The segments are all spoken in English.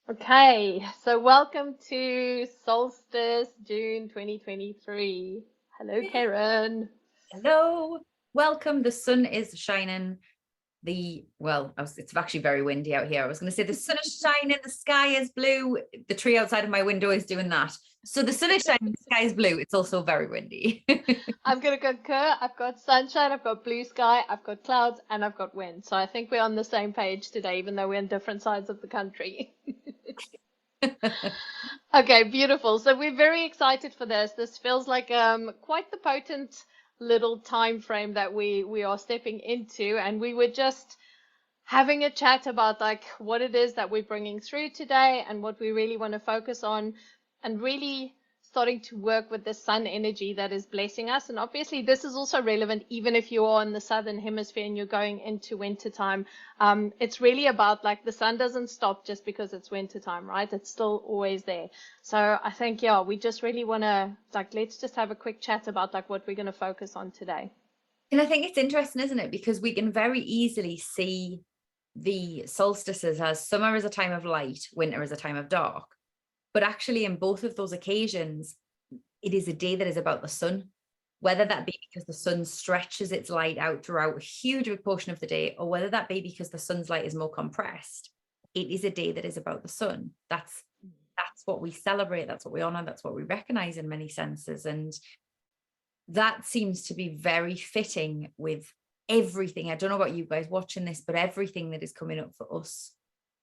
Okay, so welcome to Solstice June 2023. Hello, Yay. Karen. Hello, welcome. The sun is shining. It's actually very windy out here. I was going to say the sun is shining, the sky is blue. The tree outside of my window is doing that. So the sun is shining, the sky is blue. It's also very windy. I'm going to concur. I've got sunshine, I've got blue sky, I've got clouds, and I've got wind. So I think we're on the same page today, even though we're in different sides of the country. Okay, beautiful. So we're very excited for this. This feels like quite the potent little time frame that we are stepping into, and we were just having a chat about like what it is that we're bringing through today and what we really want to focus on, and really starting to work with the sun energy that is blessing us. And obviously this is also relevant even if you are in the southern hemisphere and you're going into winter time. It's really about like the sun doesn't stop just because it's winter time, right? It's still always there. So I think, yeah, we just really want to like, let's just have a quick chat about like what we're going to focus on today. And I think it's interesting, isn't it? Because we can very easily see the solstices as summer is a time of light, winter is a time of dark. But actually, in both of those occasions, it is a day that is about the sun, whether that be because the sun stretches its light out throughout a huge portion of the day, or whether that be because the sun's light is more compressed. It is a day that is about the sun. That's what we celebrate, that's what we honor, that's what we recognize in many senses. And that seems to be very fitting with everything. I don't know about you guys watching this, but everything that is coming up for us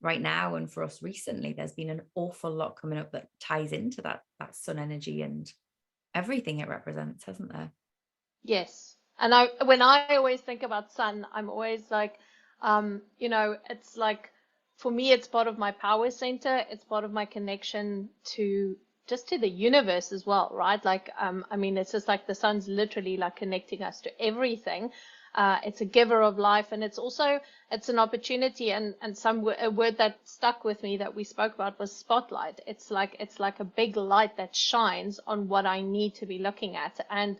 right now and for us recently, there's been an awful lot coming up that ties into that sun energy and everything it represents, hasn't there? Yes. And when I always think about sun, I'm always like, it's like, for me, it's part of my power center. It's part of my connection to just to the universe as well, right? Like, I mean, it's just like the sun's literally like connecting us to everything. It's a giver of life, and it's an opportunity. And a word that stuck with me that we spoke about was spotlight. It's like a big light that shines on what I need to be looking at. And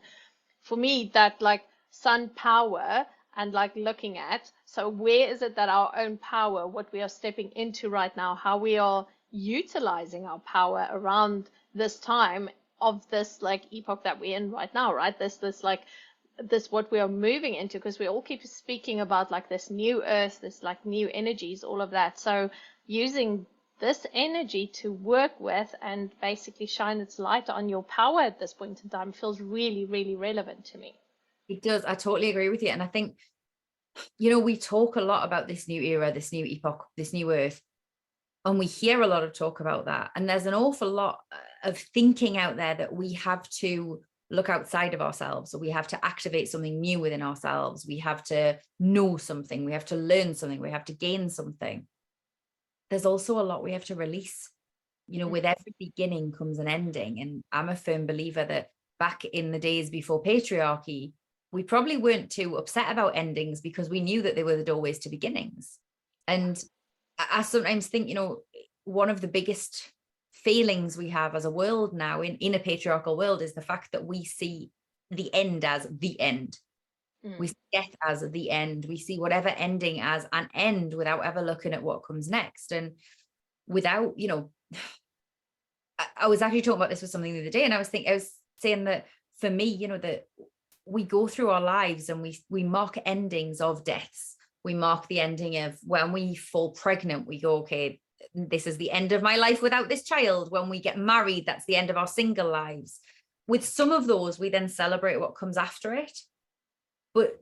for me, that like sun power and like looking at, so where is it that our own power, what we are stepping into right now, how we are utilizing our power around this time of this like epoch that we're in right now, right? This like this what we are moving into, because we all keep speaking about like this new earth, this like new energies, all of that. So using this energy to work with and basically shine its light on your power at this point in time feels really, really relevant to me. It does. I totally agree with you. And I think, we talk a lot about this new era, this new epoch, this new earth, and we hear a lot of talk about that. And there's an awful lot of thinking out there that we have to look outside of ourselves. So we have to activate something new within ourselves. We have to know something. We have to learn something. We have to gain something. There's also a lot we have to release. With every beginning comes an ending. And I'm a firm believer that back in the days before patriarchy, we probably weren't too upset about endings because we knew that they were the doorways to beginnings. And I sometimes think, one of the biggest failings we have as a world now in a patriarchal world is the fact that we see the end as the end. We see death as the end. We see whatever ending as an end without ever looking at what comes next. And without, I was actually talking about this with something the other day, and I was saying that for me, that we go through our lives and we mark endings of deaths. We mark the ending of when we fall pregnant, we go, okay, this is the end of my life without this child. When we get married, that's the end of our single lives. With some of those, we then celebrate what comes after it. But,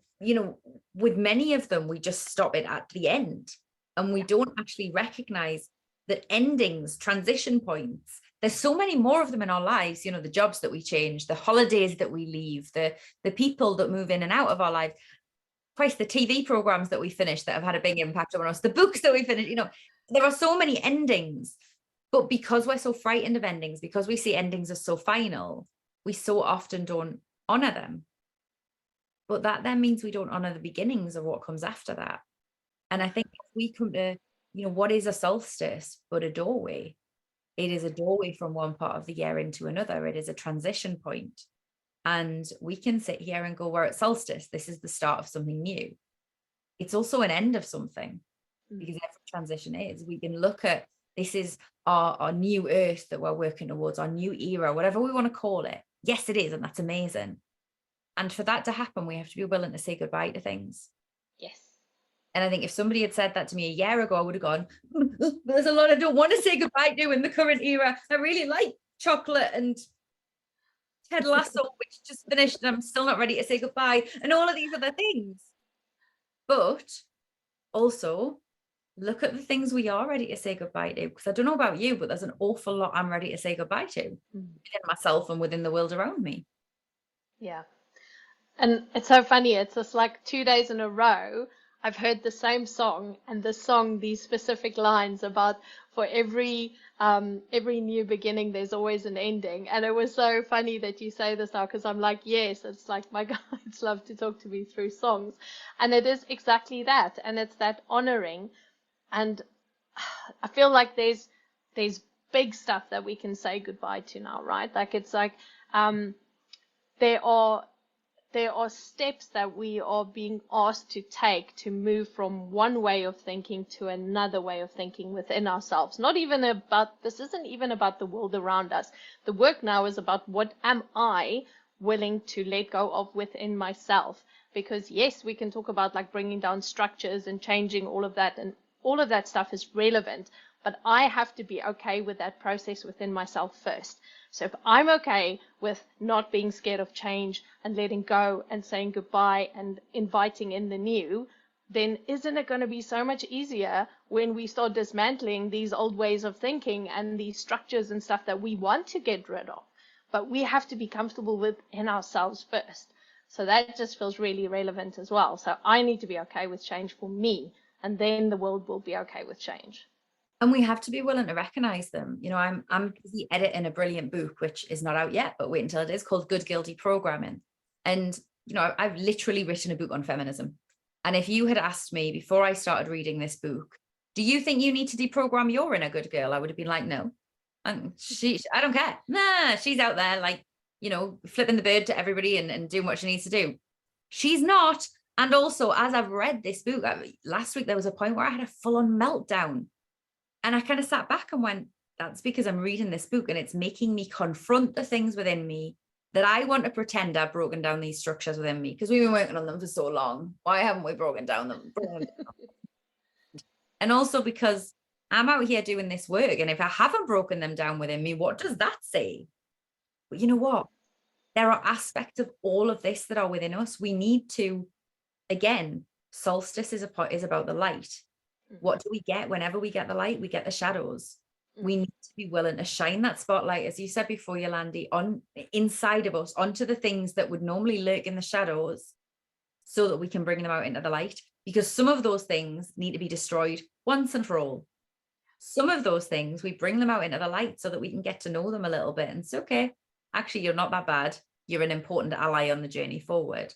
with many of them, we just stop it at the end. And we don't actually recognize that endings, transition points, there's so many more of them in our lives, the jobs that we change, the holidays that we leave, the people that move in and out of our lives. Christ, the TV programs that we finish that have had a big impact on us, the books that we finish, there are so many endings. But because we're so frightened of endings, because we see endings as so final, we so often don't honor them. But that then means we don't honor the beginnings of what comes after that. And I think if we come to, what is a solstice but a doorway? It is a doorway from one part of the year into another. It is a transition point. And we can sit here and go, we're at solstice. This is the start of something new. It's also an end of something, because every transition is. We can look at This is our new earth that we're working towards, our new era, whatever we want to call it. Yes, it is. And that's amazing. And for that to happen, we have to be willing to say goodbye to things. Yes. And I think if somebody had said that to me a year ago, I would have gone, there's a lot I don't want to say goodbye to in the current era. I really like chocolate and Ted Lasso, which just finished, and I'm still not ready to say goodbye, and all of these other things. But also, look at the things we are ready to say goodbye to. Because I don't know about you, but there's an awful lot I'm ready to say goodbye to within myself and within the world around me. Yeah. And it's so funny. It's just like 2 days in a row, I've heard the same song, and the song, these specific lines about for every new beginning, there's always an ending. And it was so funny that you say this now, because I'm like, yes, it's like my guides love to talk to me through songs. And it is exactly that. And it's that honoring. And I feel like there's big stuff that we can say goodbye to now, right? Like it's like there are steps that we are being asked to take to move from one way of thinking to another way of thinking within ourselves. This isn't even about the world around us. The work now is about what am I willing to let go of within myself. Because yes, we can talk about like bringing down structures and changing all of that, and all of that stuff is relevant, but I have to be okay with that process within myself first. So if I'm okay with not being scared of change and letting go and saying goodbye and inviting in the new, then isn't it going to be so much easier when we start dismantling these old ways of thinking and these structures and stuff that we want to get rid of? But we have to be comfortable within ourselves first. So that just feels really relevant as well. So I need to be okay with change for me, and then the world will be okay with change. And we have to be willing to recognize them. You know, I'm busy editing a brilliant book, which is not out yet, but wait until it is, called Good Guilty Programming. And, you know, I've literally written a book on feminism. And if you had asked me before I started reading this book, do you think you need to deprogram your inner good girl? I would have been like, no. And I don't care. Nah, she's out there like, you know, flipping the bird to everybody and doing what she needs to do. She's not. And also, as I've read this book, last week, there was a point where I had a full-on meltdown. And I kind of sat back and went, that's because I'm reading this book and it's making me confront the things within me that I want to pretend I've broken down these structures within me, because we've been working on them for so long. Why haven't we broken down them? And also because I'm out here doing this work, and if I haven't broken them down within me, what does that say? But you know what? There are aspects of all of this that are within us. We need to, again, solstice is about the light. What do we get whenever we get the light? We get the shadows. We need to be willing to shine that spotlight, as you said before, Yolandi, on inside of us, onto the things that would normally lurk in the shadows, so that we can bring them out into the light. Because some of those things need to be destroyed once and for all. Some of those things, we bring them out into the light so that we can get to know them a little bit. And it's okay. Actually, you're not that bad. You're an important ally on the journey forward.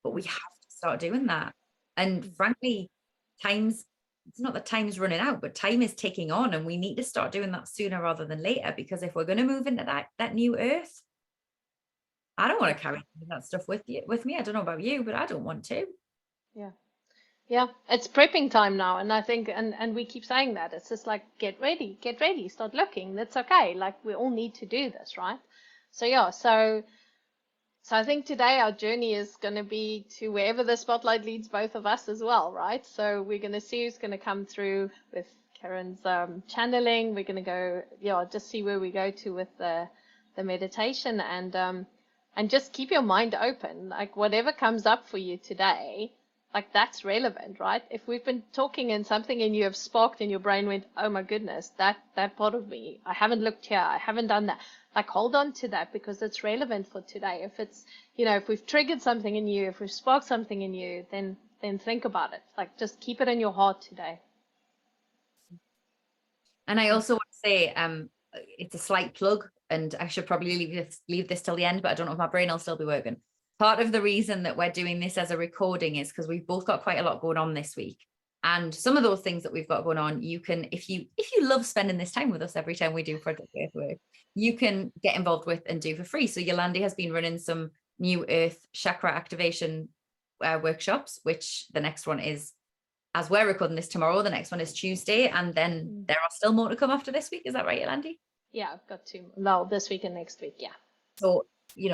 But we have to start doing that. And frankly, it's not that time's running out, but time is ticking on, and we need to start doing that sooner rather than later. Because if we're going to move into that new earth, I don't want to carry that stuff with me. I don't know about you, but I don't want to. Yeah, it's prepping time now, and I think, and we keep saying that, it's just like, get ready, start looking. That's okay. Like, we all need to do this, right? So yeah, so I think today our journey is going to be to wherever the spotlight leads both of us as well, right? So we're going to see who's going to come through with Ceryn's channeling. We're going to go, just see where we go to with the meditation, and just keep your mind open. Like, whatever comes up for you today, like, that's relevant, right? If we've been talking and something in you have sparked and your brain went, oh my goodness, that part of me, I haven't looked here, I haven't done that. Like, hold on to that, because it's relevant for today. If it's, if we've triggered something in you, if we've sparked something in you, then think about it. Like, just keep it in your heart today. And I also want to say, it's a slight plug, and I should probably leave this till the end, but I don't know if my brain will still be working. Part of the reason that we're doing this as a recording is because we've both got quite a lot going on this week. And some of those things that we've got going on, you can, if you love spending this time with us every time we do Project Earth work, you can get involved with and do for free. So Yolandi has been running some new Earth chakra activation workshops, which the next one is as we're recording this tomorrow, the next one is Tuesday, and then there are still more to come after this week. Is that right, Yolandi? Yeah, I've got 2. No, this week and next week. Yeah. So,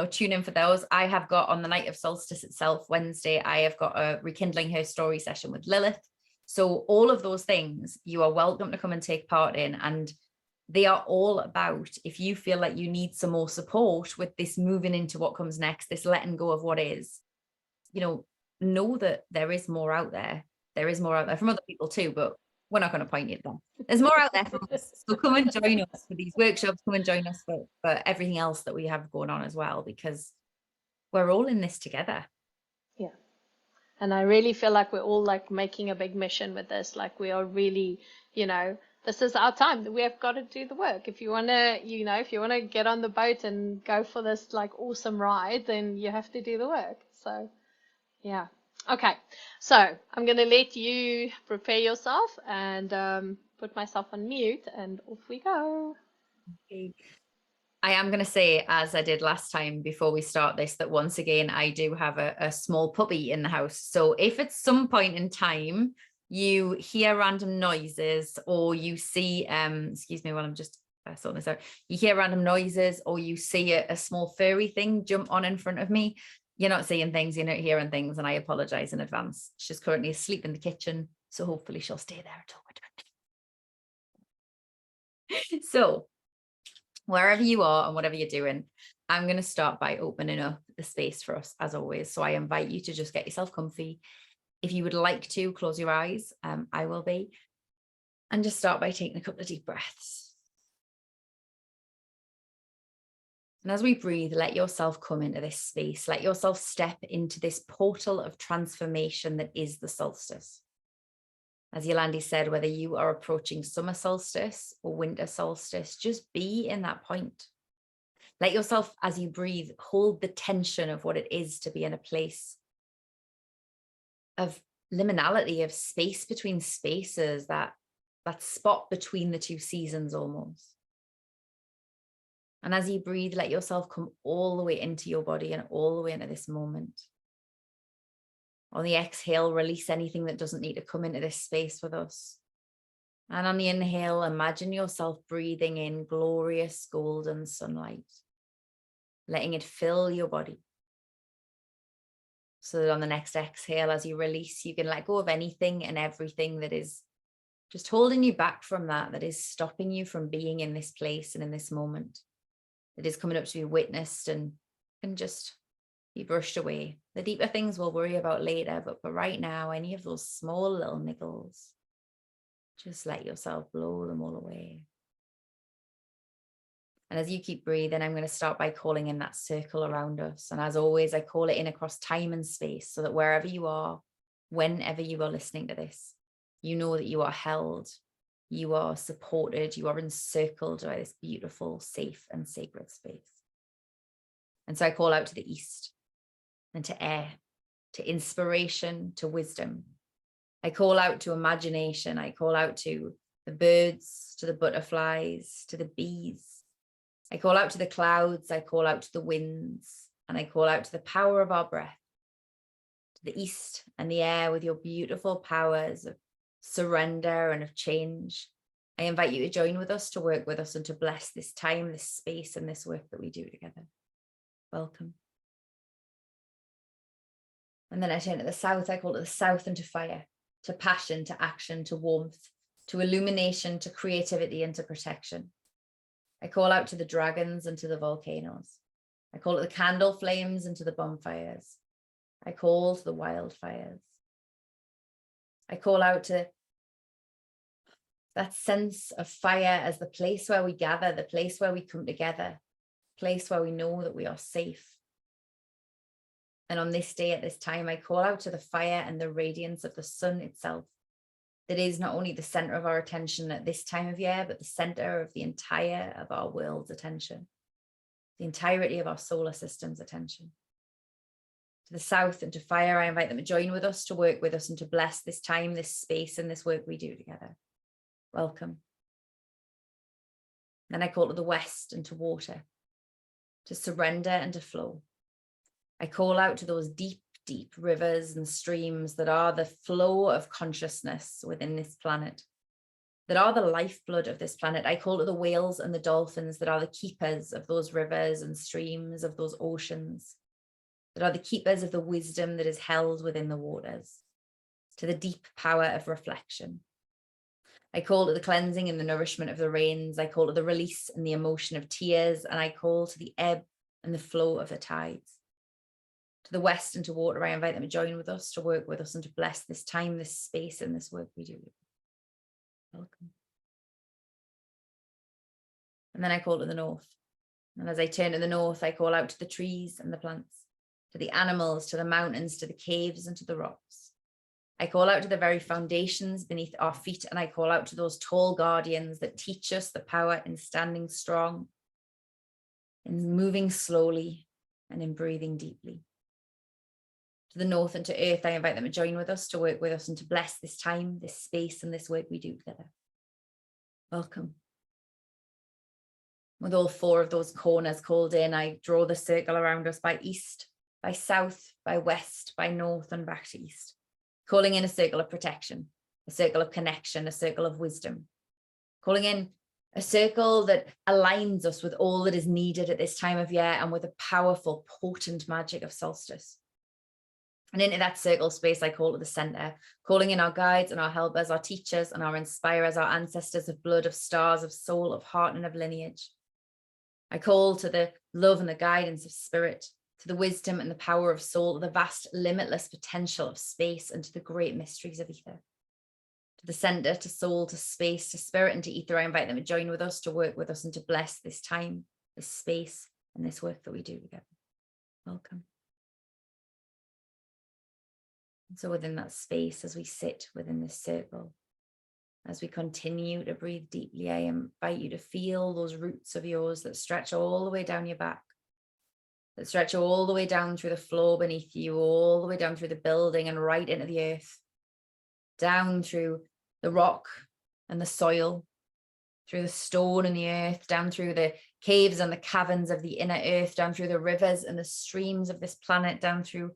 tune in for those. I have got on the night of Solstice itself, Wednesday, I have got a Rekindling Her Story session with Lilith. So all of those things you are welcome to come and take part in. And they are all about, if you feel like you need some more support with this moving into what comes next, this letting go of what is, know that there is more out there. There is more out there from other people too, but we're not going to point you at them. There's more out there from us. So come and join us for these workshops. Come and join us for everything else that we have going on as well, because we're all in this together. Yeah. And I really feel like we're all like making a big mission with this. Like we are really, this is our time. We have got to do the work. If you want to, get on the boat and go for this like awesome ride, then you have to do the work. So, yeah. Okay. So I'm going to let you prepare yourself and put myself on mute, and off we go. Okay. I am going to say, as I did last time before we start this, that once again, I do have a small puppy in the house. So if at some point in time you hear random noises, or you see, excuse me while I'm just sorting this out, you hear random noises, or you see a small furry thing jump on in front of me, you're not seeing things, you're not hearing things, and I apologize in advance. She's currently asleep in the kitchen, so hopefully she'll stay there until we're done. So wherever you are and whatever you're doing, I'm going to start by opening up the space for us as always. So I invite you to just get yourself comfy. If you would like to close your eyes, I will be. And just start by taking a couple of deep breaths. And as we breathe, let yourself come into this space. Let yourself step into this portal of transformation that is the solstice. As Yolandi said, whether you are approaching summer solstice or winter solstice, just be in that point. Let yourself, as you breathe, hold the tension of what it is to be in a place of liminality, of space between spaces, that spot between the two seasons almost. And as you breathe, let yourself come all the way into your body and all the way into this moment. On the exhale, release anything that doesn't need to come into this space with us. And on the inhale, imagine yourself breathing in glorious golden sunlight, letting it fill your body. So that on the next exhale, as you release, you can let go of anything and everything that is just holding you back from that is stopping you from being in this place and in this moment, that is coming up to be witnessed and just be brushed away. The deeper things we'll worry about later, but for right now, any of those small little niggles, just let yourself blow them all away. And as you keep breathing, I'm going to start by calling in that circle around us. And as always, I call it in across time and space, so that wherever you are, whenever you are listening to this, you know that you are held, you are supported, you are encircled by this beautiful, safe and sacred space. And so I call out to the east and to air, to inspiration, to wisdom. I call out to imagination. I call out to the birds, to the butterflies, to the bees. I call out to the clouds. I call out to the winds, and I call out to the power of our breath, to the east and the air with your beautiful powers of surrender and of change. I invite you to join with us, to work with us, and to bless this time, this space, and this work that we do together. Welcome. And then I turn to the south. I call to the south and to fire, to passion, to action, to warmth, to illumination, to creativity, and to protection. I call out to the dragons and to the volcanoes. I call to the candle flames and to the bonfires. I call to the wildfires. I call out to that sense of fire as the place where we gather, the place where we come together, place where we know that we are safe. And on this day, at this time, I call out to the fire and the radiance of the sun itself, that is not only the center of our attention at this time of year, but the center of the entire of our world's attention, the entirety of our solar system's attention. To the south and to fire, I invite them to join with us, to work with us, and to bless this time, this space, and this work we do together. Welcome. Then I call to the west and to water, to surrender and to flow. I call out to those deep deep rivers and streams that are the flow of consciousness within this planet, that are the lifeblood of this planet. I call it the whales and the dolphins that are the keepers of those rivers and streams, of those oceans, that are the keepers of the wisdom that is held within the waters, to the deep power of reflection. I call it the cleansing and the nourishment of the rains. I call it the release and the emotion of tears. And I call to the ebb and the flow of the tides. To the west and to water, I invite them to join with us, to work with us, and to bless this time, this space, and this work we do. Welcome. And then I call to the north. And as I turn to the north, I call out to the trees and the plants, to the animals, to the mountains, to the caves, and to the rocks. I call out to the very foundations beneath our feet, and I call out to those tall guardians that teach us the power in standing strong, in moving slowly, and in breathing deeply. To the north and to earth, I invite them to join with us, to work with us, and to bless this time, this space, and this work we do together. Welcome. With all four of those corners called in, I draw the circle around us by east, by south, by west, by north, and back to east, calling in a circle of protection, a circle of connection, a circle of wisdom, calling in a circle that aligns us with all that is needed at this time of year and with the powerful, potent magic of solstice. And into that circle space, I call it the center, calling in our guides and our helpers, our teachers and our inspirers, our ancestors of blood, of stars, of soul, of heart, and of lineage. I call to the love and the guidance of spirit, to the wisdom and the power of soul, to the vast, limitless potential of space, and to the great mysteries of ether. To the center, to soul, to space, to spirit, and to ether, I invite them to join with us, to work with us, and to bless this time, this space, and this work that we do together. Welcome. So within that space, as we sit within this circle, as we continue to breathe deeply, I invite you to feel those roots of yours that stretch all the way down your back, that stretch all the way down through the floor beneath you, all the way down through the building and right into the earth, down through the rock and the soil, through the stone and the earth, down through the caves and the caverns of the inner earth, down through the rivers and the streams of this planet, down through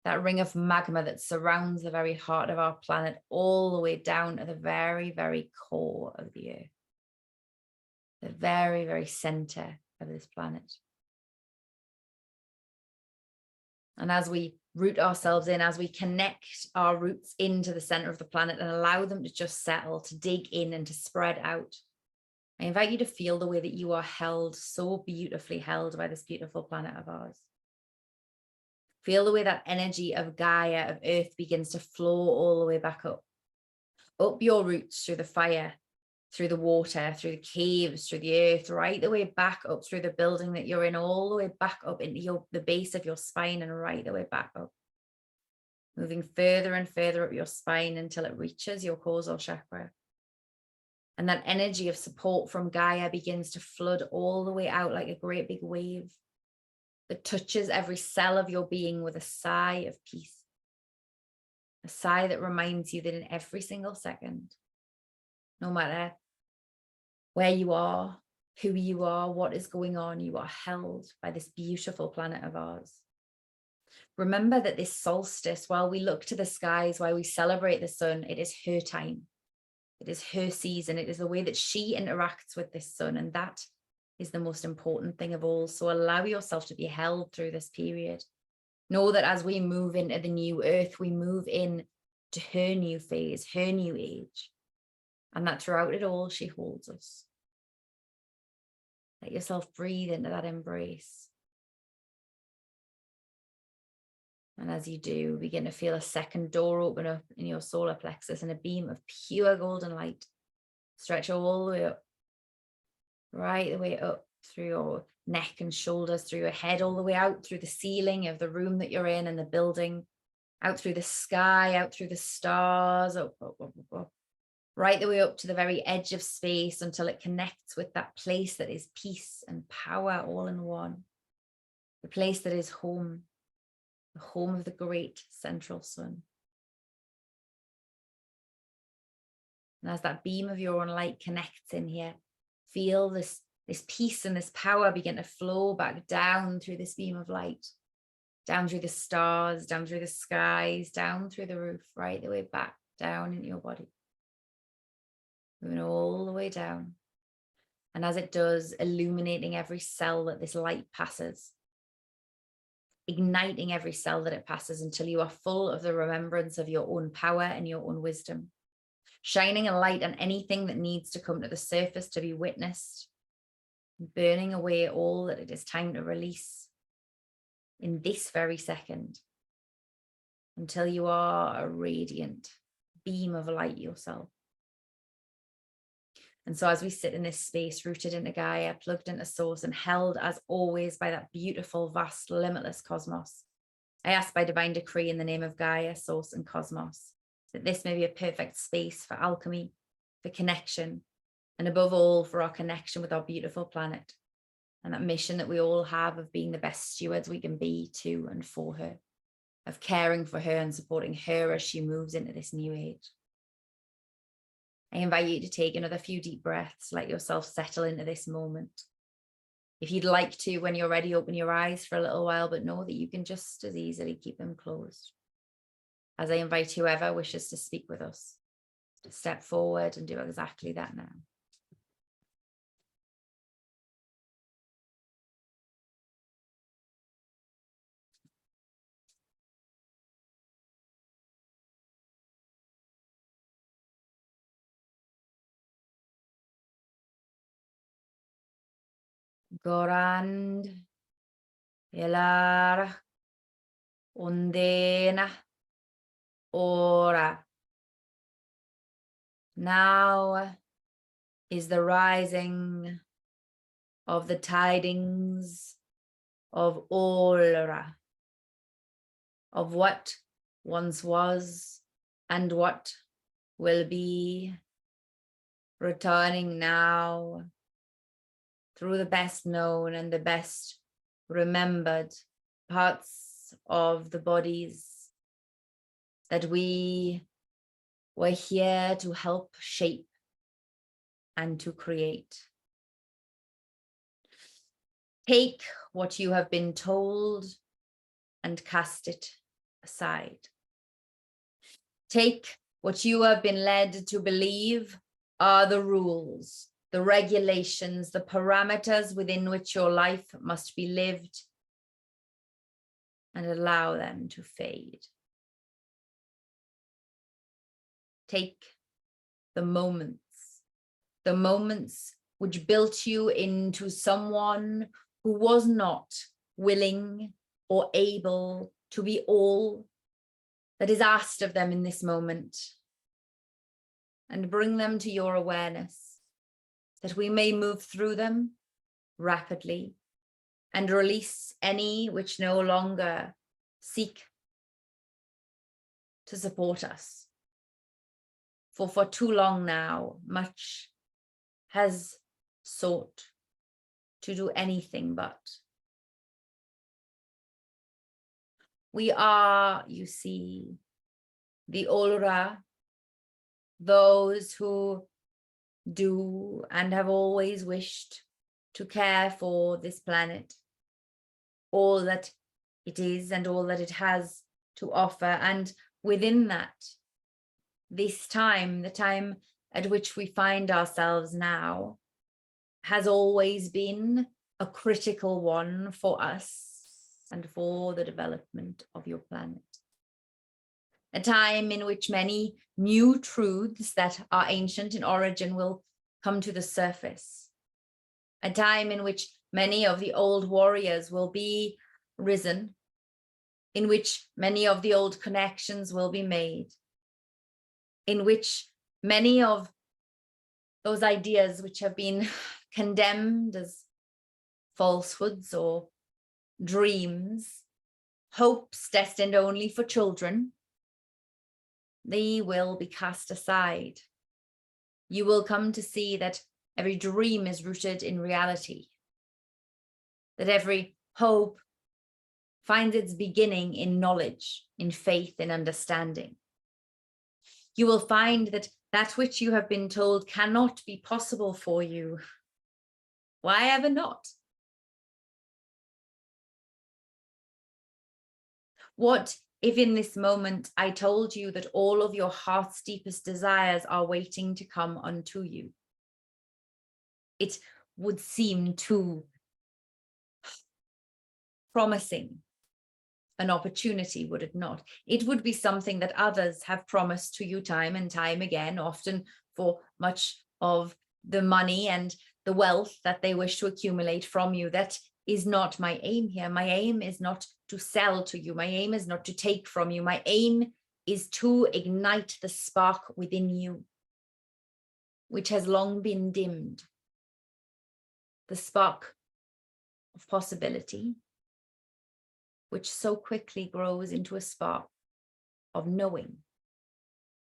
that ring of magma that surrounds the very heart of our planet, all the way down to the very, very core of the earth, the very, very center of this planet. And as we root ourselves in, as we connect our roots into the center of the planet and allow them to just settle, to dig in and to spread out, I invite you to feel the way that you are held, so beautifully held by this beautiful planet of ours. Feel the way that energy of Gaia, of Earth, begins to flow all the way back up your roots through the fire, through the water, through the caves, through the earth, right the way back up through the building that you're in, all the way back up into the base of your spine and right the way back up. Moving further and further up your spine until it reaches your causal chakra. And that energy of support from Gaia begins to flood all the way out like a great big wave that touches every cell of your being with a sigh of peace. A sigh that reminds you that in every single second, no matter where you are, who you are, what is going on, you are held by this beautiful planet of ours. Remember that this solstice, while we look to the skies, while we celebrate the sun, it is her time. It is her season. It is the way that she interacts with this sun. And that is the most important thing of all. So allow yourself to be held through this period. Know that as we move into the new earth, we move in to her new phase, her new age. And that throughout it all, she holds us. Let yourself breathe into that embrace. And as you do, begin to feel a second door open up in your solar plexus and a beam of pure golden light stretch all the way up, right the way up through your neck and shoulders, through your head, all the way out through the ceiling of the room that you're in and the building, out through the sky, out through the stars, up, right the way up to the very edge of space until it connects with that place that is peace and power all in one, the place that is home. The home of the great central sun. And as that beam of your own light connects in here, feel this peace and this power begin to flow back down through this beam of light, down through the stars, down through the skies, down through the roof, right the way back down into your body. Moving all the way down. And as it does, illuminating every cell that this light passes, igniting every cell that it passes until you are full of the remembrance of your own power and your own wisdom, shining a light on anything that needs to come to the surface to be witnessed, burning away all that it is time to release in this very second, until you are a radiant beam of light yourself. And so as we sit in this space, rooted into Gaia, plugged into source, and held as always by that beautiful, vast, limitless cosmos, I ask by divine decree in the name of Gaia, source, and cosmos, that this may be a perfect space for alchemy, for connection, and above all, for our connection with our beautiful planet, and that mission that we all have of being the best stewards we can be to and for her, of caring for her and supporting her as she moves into this new age. I invite you to take another few deep breaths, let yourself settle into this moment. If you'd like to, when you're ready, open your eyes for a little while, but know that you can just as easily keep them closed. As I invite whoever wishes to speak with us to step forward and do exactly that now. Gorand, Elara, Undena, Ora. Now is the rising of the tidings of Ora, of what once was and what will be, returning now through the best known and the best remembered parts of the bodies that we were here to help shape and to create. Take what you have been told and cast it aside. Take what you have been led to believe are the rules, the regulations, the parameters within which your life must be lived, and allow them to fade. Take the moments which built you into someone who was not willing or able to be all that is asked of them in this moment, and bring them to your awareness, that we may move through them rapidly and release any which no longer seek to support us. For too long now, much has sought to do anything but. We are, you see, the Olra, those who do and have always wished to care for this planet, all that it is and all that it has to offer. And within that, this time, the time at which we find ourselves now, has always been a critical one for us and for the development of your planet. A time in which many new truths that are ancient in origin will come to the surface. A time in which many of the old warriors will be risen, in which many of the old connections will be made, in which many of those ideas which have been condemned as falsehoods or dreams, hopes destined only for children, they will be cast aside. You will come to see that every dream is rooted in reality, that every hope finds its beginning in knowledge, in faith, in understanding. You will find that that which you have been told cannot be possible for you. Why ever not? What if in this moment I told you that all of your heart's deepest desires are waiting to come unto you? It would seem too promising an opportunity, would it not? It would be something that others have promised to you time and time again, often for much of the money and the wealth that they wish to accumulate from you. That is not my aim here. My aim is not to sell to you. My aim is not to take from you. My aim is to ignite the spark within you, which has long been dimmed. The spark of possibility, which so quickly grows into a spark of knowing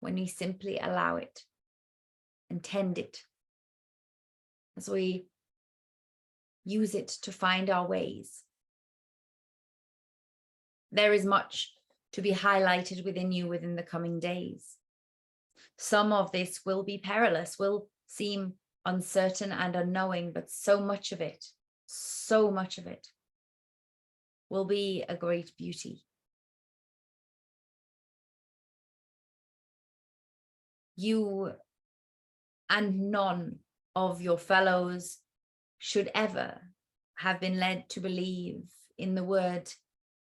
when we simply allow it and tend it as we use it to find our ways. There is much to be highlighted within you within the coming days. Some of this will be perilous, will seem uncertain and unknowing, but so much of it will be a great beauty. You and none of your fellows should ever have been led to believe in the word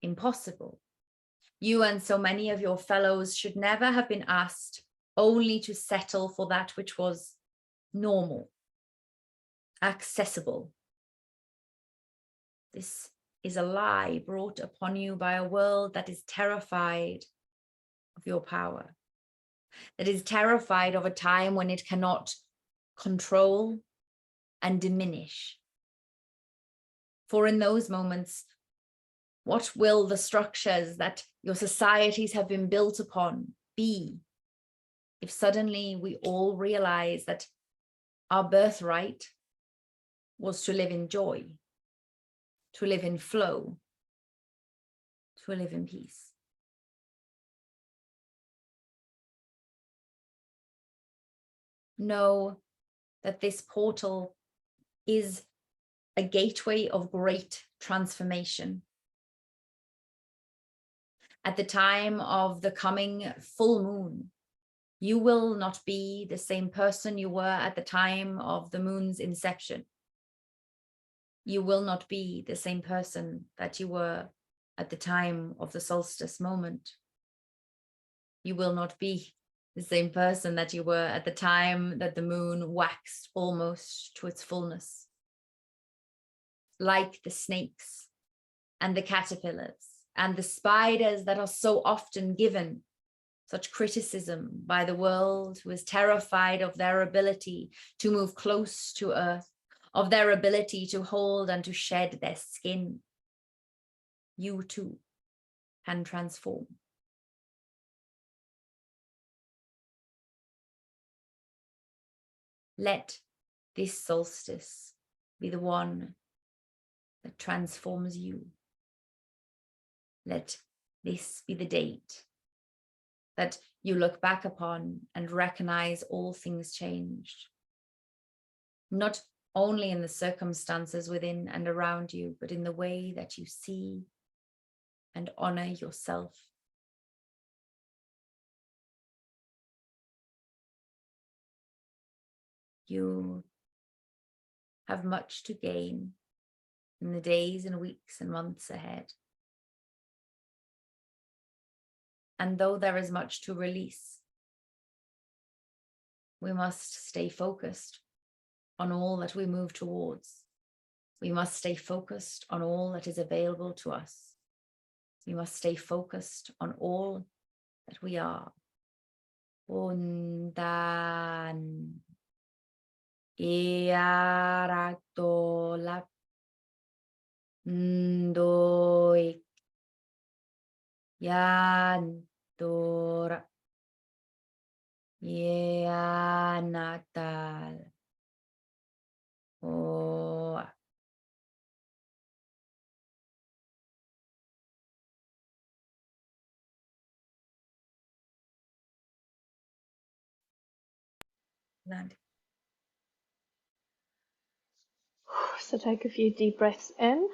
impossible. You and so many of your fellows should never have been asked only to settle for that which was normal, accessible. This is a lie brought upon you by a world that is terrified of your power, that is terrified of a time when it cannot control and diminish. For in those moments, what will the structures that your societies have been built upon be if suddenly we all realize that our birthright was to live in joy, to live in flow, to live in peace? Know that this portal is a gateway of great transformation. At the time of the coming full moon, you will not be the same person you were at the time of the moon's inception. You will not be the same person that you were at the time of the solstice moment. You will not be the same person that you were at the time that the moon waxed almost to its fullness. Like the snakes and the caterpillars and the spiders that are so often given such criticism by the world, who is terrified of their ability to move close to earth, of their ability to hold and to shed their skin. You too can transform. Let this solstice be the one that transforms you. Let this be the date that you look back upon and recognize all things changed. Not only in the circumstances within and around you, but in the way that you see and honor yourself. You have much to gain in the days and weeks and months ahead. And though there is much to release, we must stay focused on all that we move towards. We must stay focused on all that is available to us. We must stay focused on all that we are. Undan Iaratolap Ndoik Yantora Yanatal Oh. Yolandi. So take a few deep breaths in.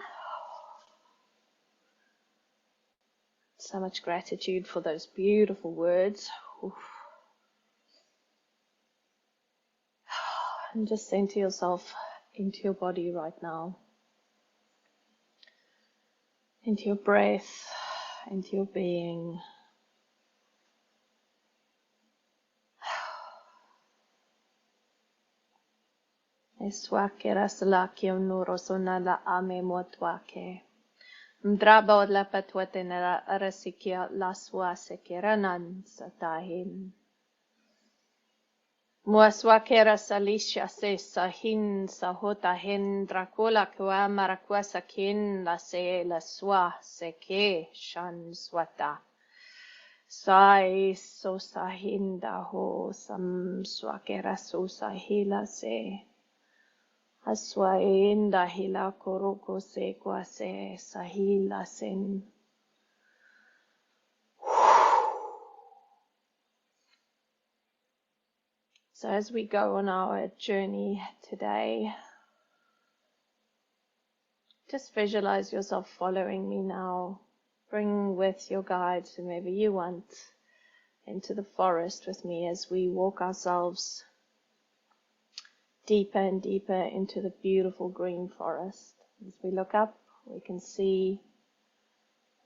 So much gratitude for those beautiful words. Oof. And just center yourself into your body right now, into your breath, into your being. Eswake rasalaki onuro sonala ame motwake. Mdraba la patwatena arasikia laswase kiranan satahin. Muaswakera salisha se sahin sahotahin dracula kwa marakwasa kin la se la swa se ke shan swata. Sai so sahinda ho sam swakera so sahila se. Aswa inda hila koroko se kwa se sahila sen. So as we go on our journey today, just visualize yourself following me now. Bring with your guides whomever you want into the forest with me as we walk ourselves deeper and deeper into the beautiful green forest. As we look up, we can see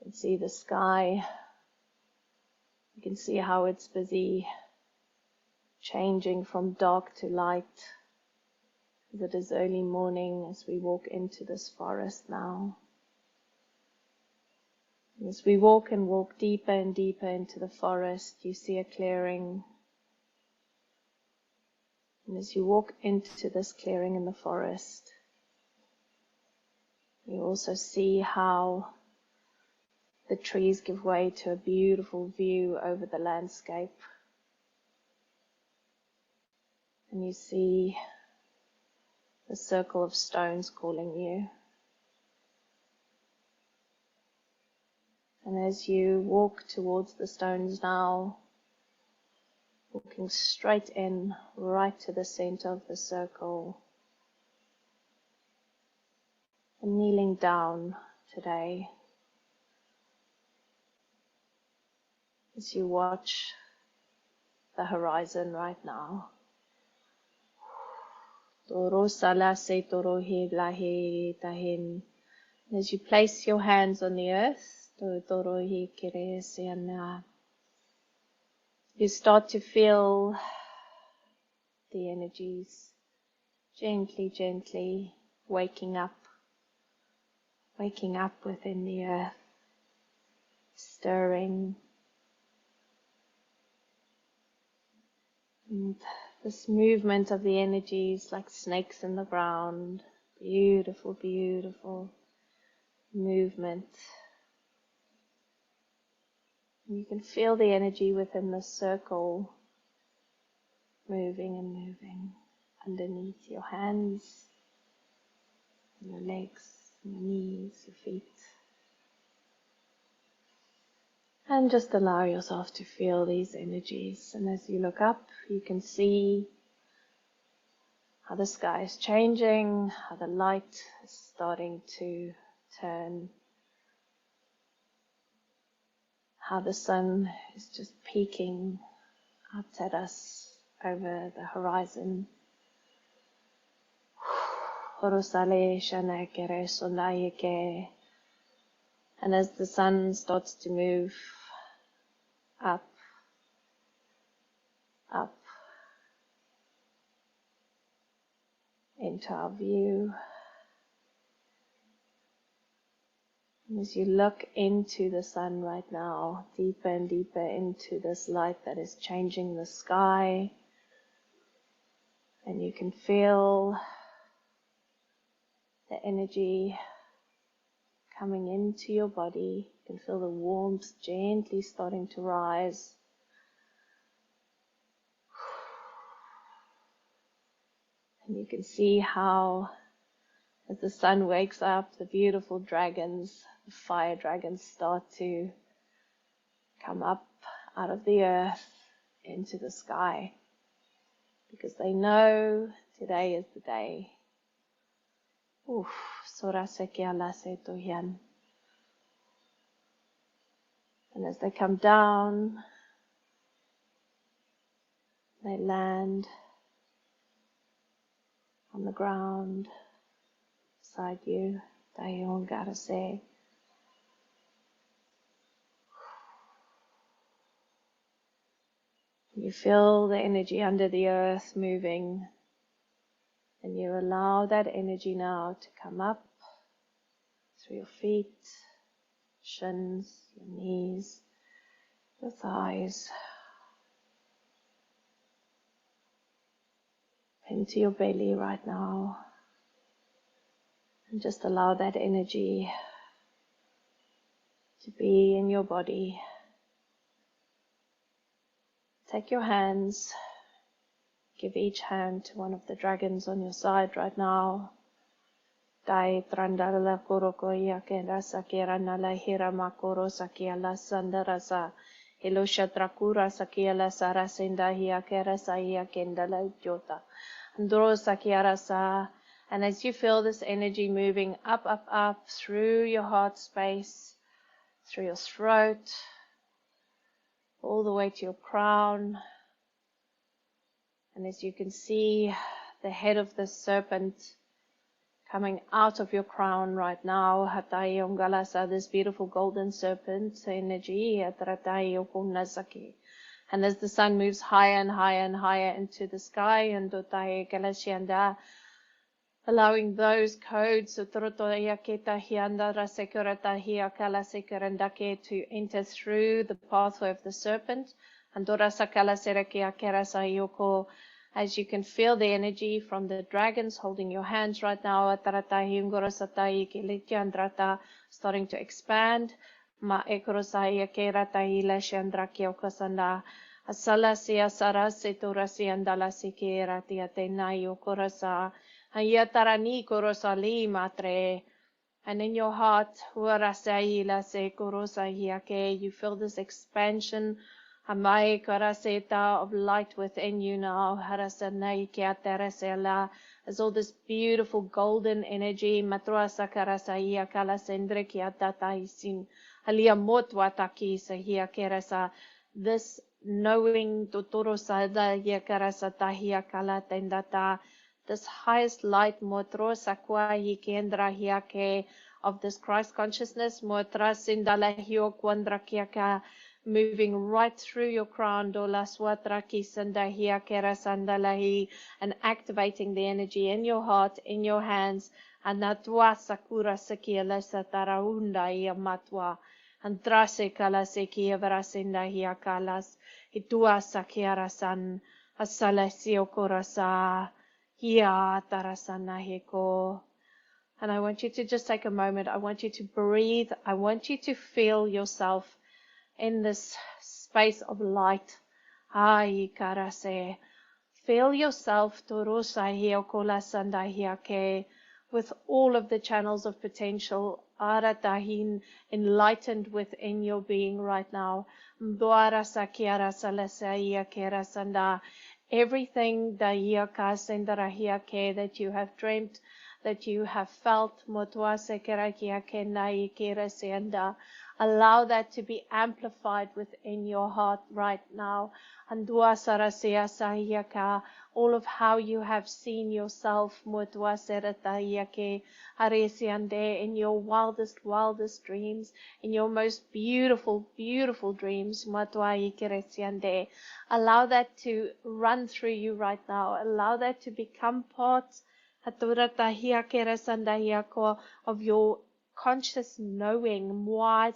the sky. You can see how it's busy changing from dark to light. As it is early morning as we walk into this forest now. As we walk and walk deeper and deeper into the forest, you see a clearing. And as you walk into this clearing in the forest, you also see how the trees give way to a beautiful view over the landscape. And you see the circle of stones calling you. And as you walk towards the stones now, walking straight in, right to the center of the circle, and kneeling down today, as you watch the horizon right now. As you place your hands on the earth, you start to feel the energies gently waking up within the earth, stirring. And this movement of the energies like snakes in the ground, beautiful, beautiful movement. You can feel the energy within the circle moving and moving underneath your hands, your legs, your knees, your feet. And just allow yourself to feel these energies. And as you look up, you can see how the sky is changing, how the light is starting to turn, how the sun is just peeking up at us over the horizon. And as the sun starts to move up into our view, and as you look into the sun right now, deeper and deeper into this light that is changing the sky, and you can feel the energy coming into your body. You can feel the warmth gently starting to rise. And you can see how, as the sun wakes up, the beautiful dragons, the fire dragons, start to come up out of the earth into the sky, because they know today is the day. And And as they come down, they land on the ground beside you. Dayongarase. You feel the energy under the earth moving, and you allow that energy now to come up through your feet, shins, your knees, your thighs, into your belly right now, and just allow that energy to be in your body. Take your hands, give each hand to one of the dragons on your side right now. Dai trandala koroko yake rasa kirana la hira makoro sakiala sandarasa. Elosha trakura sakiala sarasenda hiakera saia kendala jota. Andro sakiarasa. And as you feel this energy moving up, up, up through your heart space, through your throat, all the way to your crown. And as you can see, the head of the serpent coming out of your crown right now, Hatai Ongalasa, this beautiful golden serpent energy, Hatratai Okunasaki. And as the sun moves higher and higher and higher into the sky, and Dotai Kalashianda, allowing those codes to enter through the pathway of the serpent. As you can feel the energy from the dragons holding your hands right now, starting to expand. And in your heart, you feel this expansion of light within you now. As all this beautiful golden energy, this knowing, this highest light of this Christ consciousness, moving right through your crown, and activating the energy in your heart, in your hands, and Andrase kalaseki everasinda hiakalas, itua sakiarasan, asalesio korasa, hia tarasana heko. And I want you to just take a moment. I want you to breathe. I want you to feel yourself in this space of light. Ai karase. Feel yourself torosa hiokolasanda hiake, with all of the channels of potential aratahin enlightened within your being right now. Everything that you have dreamt, that you have felt, allow that to be amplified within your heart right now. All of how you have seen yourself in your wildest dreams, in your most beautiful dreams. Allow that to run through you right now. Allow that to become part of your conscious knowing. Allow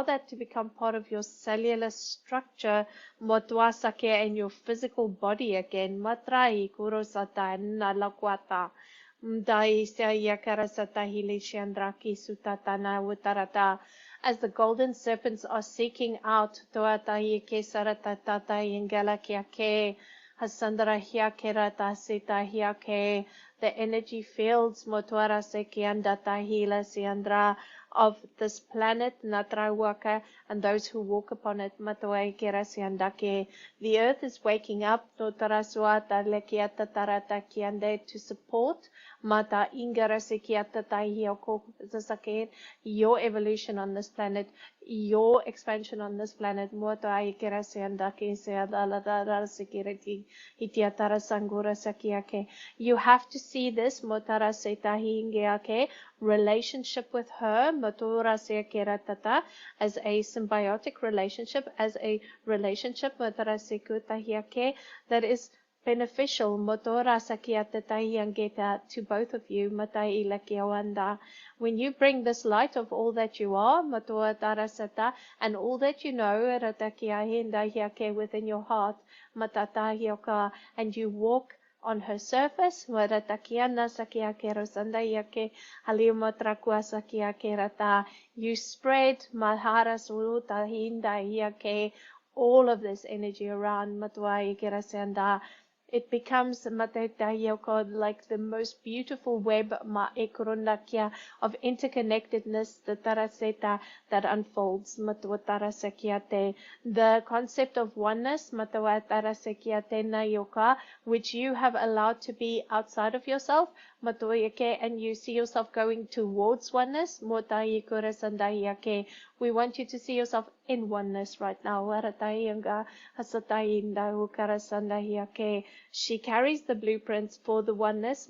that to become part of your cellular structure, in your physical body again. As the golden serpents are seeking out the energy fields of this planet, Natrawaka, and those who walk upon it, Matoa Kerasiandake. The earth is waking up, Notaraswata Lekiata Tarata Kiande, to support Mata Ingarasekiata Tahioko Zasake, your evolution on this planet, your expansion on this planet. Motoa Kerasiandake Seadala Security Hitiatara Sangura Sakiake. You have to see this Motara Setahingeake relationship with her, Motora Sekeratata, as a symbiotic relationship, as a relationship Motara Sekutahiake that is beneficial Motora Sakiatatahiangeta to both of you, Matai Lakiawanda. When you bring this light of all that you are, Motoa Tarasata, and all that you know, Ratakiahindahiake, within your heart, Matatahioka, and you walk on her surface, Waratakiana Sakiake Rosandayake, Halimotraku Sakiake Rata, you spread Mahara Suruta Hindayake, all of this energy around Matuai Kerasanda. It becomes like the most beautiful web of interconnectedness, the taraseta that unfolds. The concept of oneness, which you have allowed to be outside of yourself, and you see yourself going towards oneness. We want you to see yourself in oneness right now. She carries the blueprints for the oneness.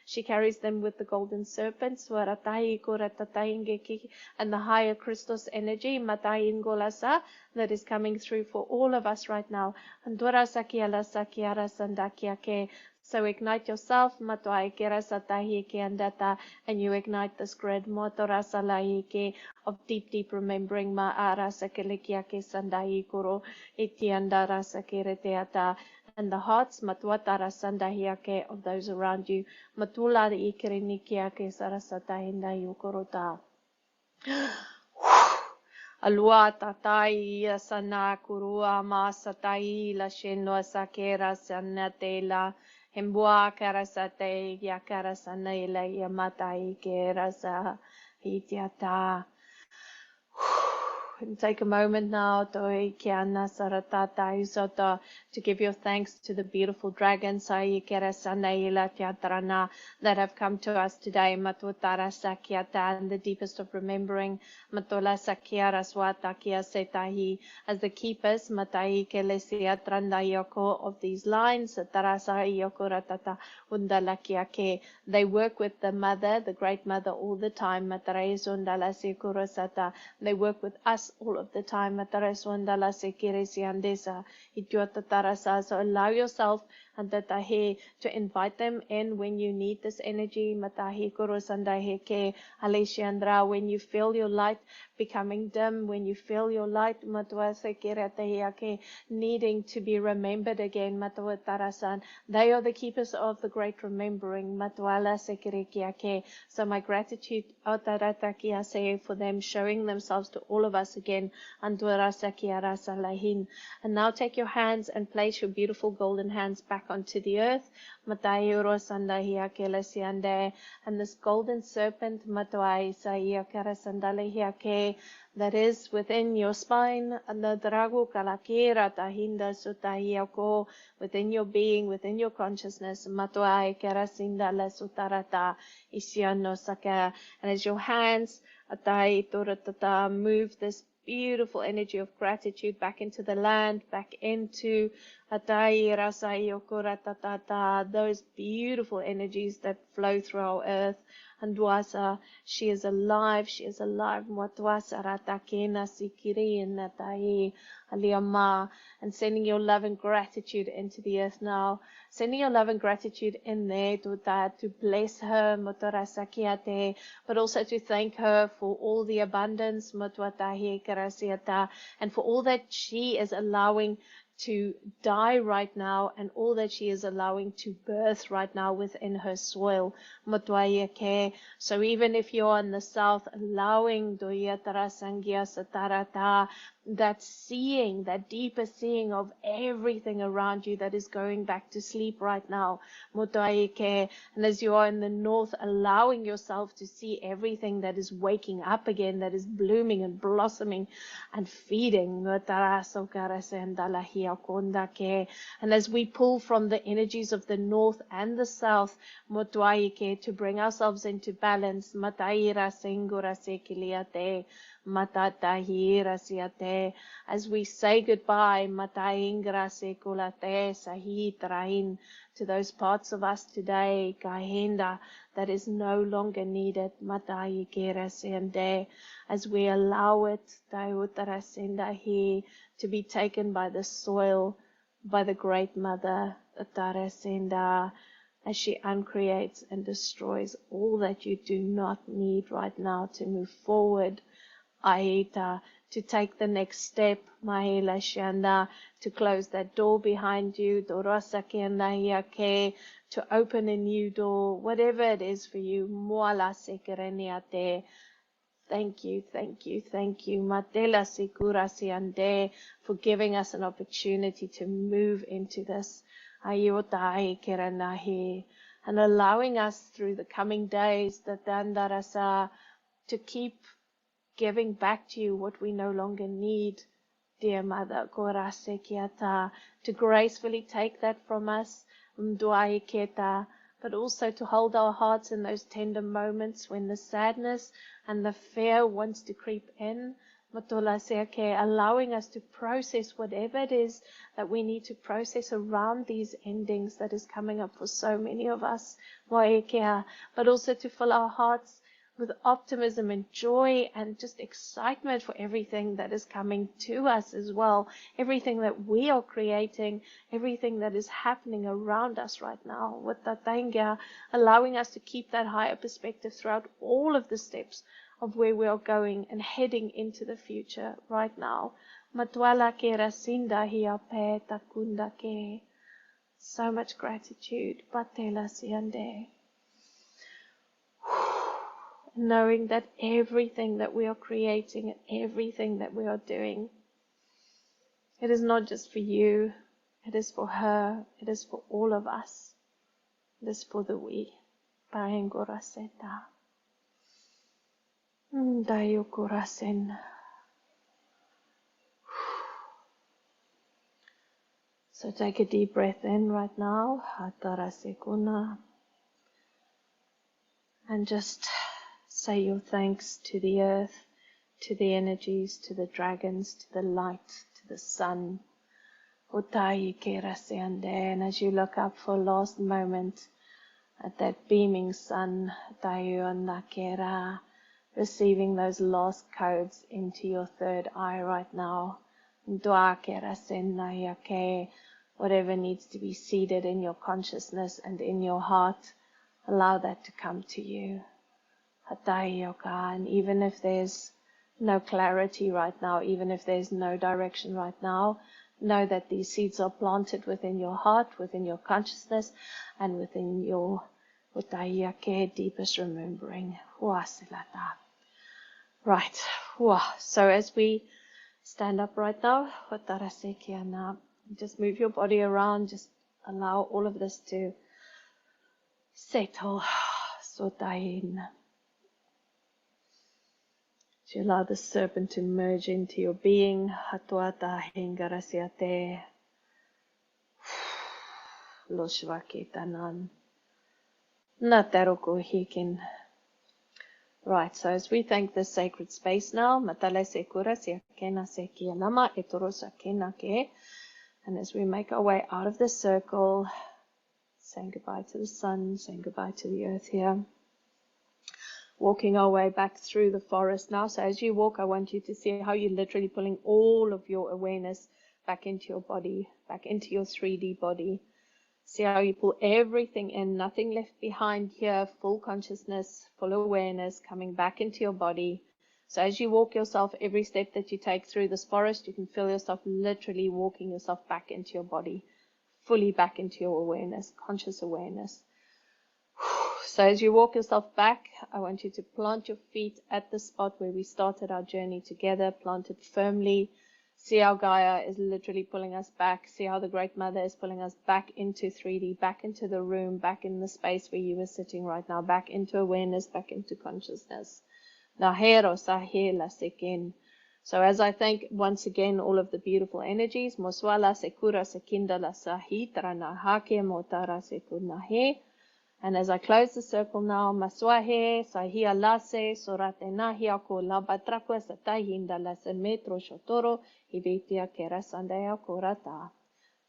She carries them with the golden serpents and the higher Christos energy that is coming through for all of us right now. So ignite yourself, and you ignite this grid of deep, deep remembering and the hearts of those around you. Alua tatai sana kurua masatai la shenwa sakera sanatela hembua karasate ya karasana ila yamatai kerasa hitiata. And take a moment now to give your thanks to the beautiful dragons that have come to us today. And the deepest of remembering as the keepers of these lines. They work with the mother, the great mother, all the time. They work with us all of the time. So allow yourself and to invite them in when you need this energy. When you feel your light becoming dim, when you feel your light needing to be remembered again. They are the keepers of the great remembering. So my gratitude for them showing themselves to all of us again. And now take your hands and place your beautiful golden hands back onto the earth. And this golden serpent that is within your spine, and the dragu kalakira tahinda sutahiako, within your being, within your consciousness, matuai kerasinda la sutarata isiano saka. And as your hands move this beautiful energy of gratitude back into the land, back into those beautiful energies that flow through our earth. And Dwasa, she is alive, she is alive. And sending your love and gratitude into the earth now. Sending your love and gratitude in there to bless her, but also to thank her for all the abundance, and for all that she is allowing to die right now, and all that she is allowing to birth right now within her soil. Motwayeke. So even if you're in the south, allowing doyatara sangia satarata, that seeing, that deeper seeing of everything around you that is going back to sleep right now. Motwayeke. And as you are in the north, allowing yourself to see everything that is waking up again, that is blooming and blossoming and feeding. And as we pull from the energies of the north and the south, to bring ourselves into balance, as we say goodbye to those parts of us today, that is no longer needed, as we allow it to be taken by the soil, by the Great Mother, as she uncreates and destroys all that you do not need right now to move forward. Aita, to take the next step, Mahela Shanda, to close that door behind you, to open a new door, whatever it is for you. Moala Sekereniate. Thank you, Matela Sikura Siande, for giving us an opportunity to move into this. Ayotai Keranahi, and allowing us through the coming days, the Dandarasa, to keep giving back to you what we no longer need, dear Mother, Korasekiata, to gracefully take that from us, Mduaiketa, but also to hold our hearts in those tender moments when the sadness and the fear wants to creep in, allowing us to process whatever it is that we need to process around these endings that is coming up for so many of us, but also to fill our hearts with optimism and joy and just excitement for everything that is coming to us as well, everything that we are creating, everything that is happening around us right now, with Tatanga, allowing us to keep that higher perspective throughout all of the steps of where we are going and heading into the future right now. Matwala ke rasinda hiape takunda ke. So much gratitude. Patela siande. Knowing that everything that we are creating and everything that we are doing, it is not just for you, it is for her, it is for all of us. It is for the we. Parengoraseta. Dayukurasen. So take a deep breath in right now. Hatarasekuna. And just say your thanks to the earth, to the energies, to the dragons, to the light, to the sun. And as you look up for a last moment at that beaming sun, receiving those last codes into your third eye right now. Whatever needs to be seeded in your consciousness and in your heart, allow that to come to you. And even if there's no clarity right now, even if there's no direction right now, know that these seeds are planted within your heart, within your consciousness, and within your deepest remembering. Right. So as we stand up right now, just move your body around, just allow all of this to settle. To allow the serpent to merge into your being. Hatuata hingarasiate. Loshvakitanan. Nataruko hikin. Right, so as we thank this sacred space now, Matale Sekura Siakena Sekianama Etorosa Kenake. And as we make our way out of this circle, saying goodbye to the sun, saying goodbye to the earth here. Walking our way back through the forest now. So as you walk, I want you to see how you're literally pulling all of your awareness back into your body, back into your 3D body. See how you pull everything in, nothing left behind here, full consciousness, full awareness, coming back into your body, So as you walk yourself, every step that you take through this forest, you can feel yourself literally walking yourself back into your body, fully back into your awareness, conscious awareness. So as you walk yourself back, I want you to plant your feet at the spot where we started our journey together, plant it firmly. See how Gaia is literally pulling us back. See how the Great Mother is pulling us back into 3D, back into the room, back in the space where you were sitting right now, back into awareness, back into consciousness. Nahero sahela sekin. So as I thank once again all of the beautiful energies, Moswala sekura sekindala sahitra nahake motara sekunahe. And as I close the circle now, Maswahe sahia lase sorate nahia ko labatrakwa satahinda lase metro shotoro hibitia kera sandaya korata.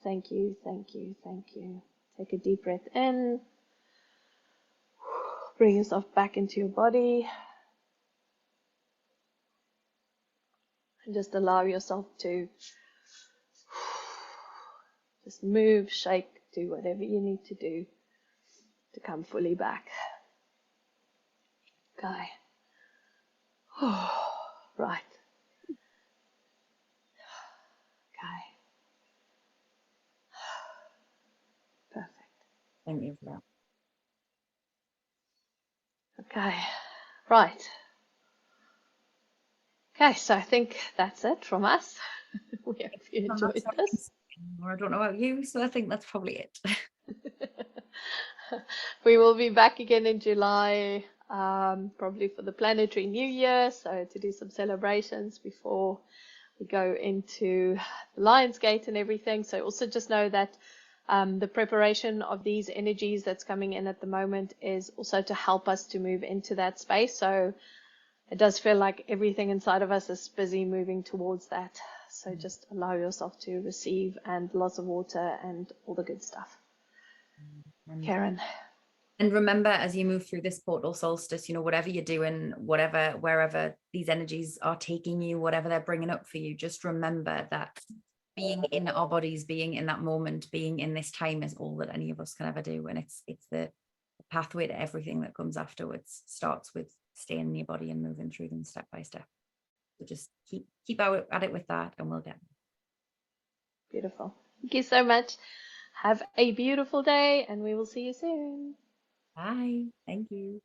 Thank you, thank you, thank you. Take a deep breath in. Bring yourself back into your body. And just allow yourself to just move, shake, do whatever you need to do to come fully back. Okay. Right. Okay. Perfect. Thank you for that. Okay. Right. Okay, so I think that's it from us. We hope you enjoyed this. I don't know about you, so I think that's probably it. We will be back again in July, probably for the Planetary New Year, so to do some celebrations before we go into the Lionsgate and everything. So also just know that the preparation of these energies that's coming in at the moment is also to help us to move into that space. So it does feel like everything inside of us is busy moving towards that. So just allow yourself to receive, and lots of water and all the good stuff. Ceryn. And remember, as you move through this portal solstice, whatever you're doing, wherever these energies are taking you, whatever they're bringing up for you, just remember that being in our bodies, being in that moment, being in this time is all that any of us can ever do. And it's the pathway to everything that comes afterwards starts with staying in your body and moving through them step by step. So just keep out at it with that, and we'll get there. Beautiful. Thank you so much. Have a beautiful day, and we will see you soon. Bye. Thank you.